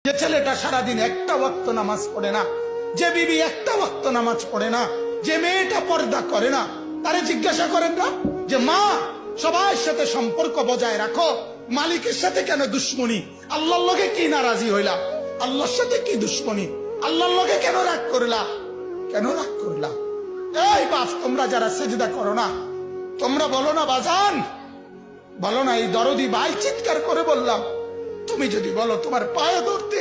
যে ছেলেটা সারাদিন একটা ওয়াক্ত নামাজ পড়ে না, যে বিবি একটা ওয়াক্ত নামাজ পড়ে না, যে মেয়েটা পর্দা করে না, তারে জিজ্ঞাসা করেন না যে মা সবার সাথে সম্পর্ক বজায় রাখো, মালিকের সাথে কেন দুশ্মনী? আল্লাহর লগে কি নারাজি হইলা? আল্লাহর সাথে কি দুশ্মনী? আল্লাহর লগে কেন রাগ করলা? কেন রাগ করলা? এই বাপ, তোমরা যারা সেজদা করো না, তোমরা বলো না বাজান, বলো না এই দরদি ভাই চিৎকার করে বললাম, তুমি যদি বলো তোমার পায়ে ধরতে,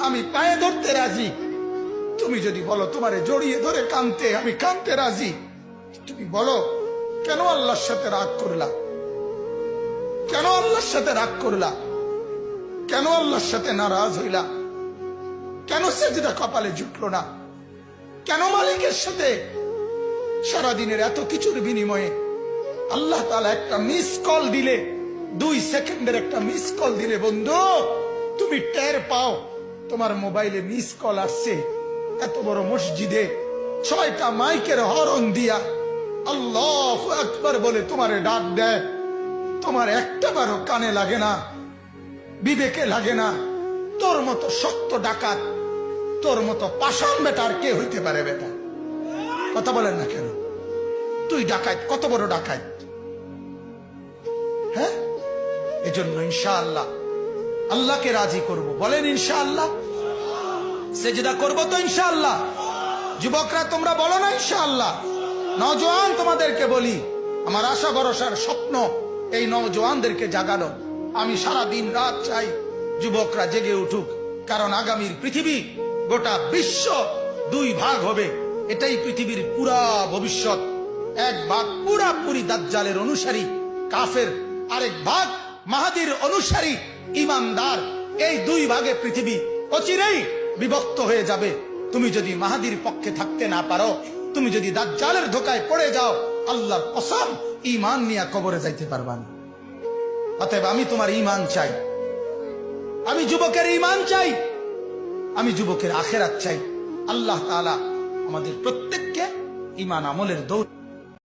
আমি পায়ে ধরতে রাজি। তুমি যদি বলো তোমারে জড়িয়ে ধরে কাঁদতে, আমি কাঁদতে রাজি। তুমি বলো কেন আল্লাহর সাথে রাগ করলা? কেন আল্লাহর সাথে রাগ করলা? কেন আল্লাহর সাথে নারাজ হইলা? কেন সেজদা কপালে জুটলো না? কেন মালিকের সাথে সারাদিনের এত কিছুর বিনিময়ে আল্লাহ তাআলা একটা মিস কল দিলে, 2 সেকেন্ডের একটা মিস কল দিলে বন্ধু তুমি টের পাও তোমার মোবাইলে মিস কল আসছে। এত বড় মসজিদে 6টা মাইকের হরন দিয়া আল্লাহু আকবার বলে তোমারে ডাক দেয়, তোমার একটা বারো কানে লাগে না, বিবেকে লাগে না। তোর মতো সত্য ডাকাত, তোর মতো পাষাণ বেটার কে হইতে পারে? বেটা কথা বলেন না কেন? তুই ডাকাত, কত বড় ডাকাত! হ্যাঁ, এজন্য ইনশাআল্লাহ আল্লাহকে রাজি করব। বলেন ইনশাআল্লাহ। সেজদা করব তো ইনশাআল্লাহ। যুবকরা তোমরা বলো না ইনশাআল্লাহ। নওজোয়ান তোমাদেরকে বলি, আমার আশা ভরসার স্বপ্ন এই নওজোয়ানদেরকে জাগানো। আমি সারা দিন রাত চাই যুবকরা জেগে উঠুক, কারণ আগামীর পৃথিবী, গোটা বিশ্ব 2 ভাগ হবে। এটাই পৃথিবীর পুরা ভবিষ্যৎ। এক ভাগ পুরাপুরি দাজ্জালের অনুসারী কাফের, আরেক ভাগ মাহাদির অনুসারী ইমানদার। এই 2 ভাগে পৃথিবী অচিরেই বিভক্ত হয়ে যাবে। তুমি যদি মাহাদির পক্ষে থাকতে না পারো, তুমি যদি দাজ্জালের ধোকায় পড়ে যাও, আল্লাহর কসম ঈমান নিয়ে কবরে যাইতে পারবা না। অতএব আমি তোমার ঈমান চাই, আমি যুবকের ঈমান চাই, আমি যুবকের আখিরাত চাই। আল্লাহ তাআলা আমাদের প্রত্যেককে ঈমান আমলের দৌলত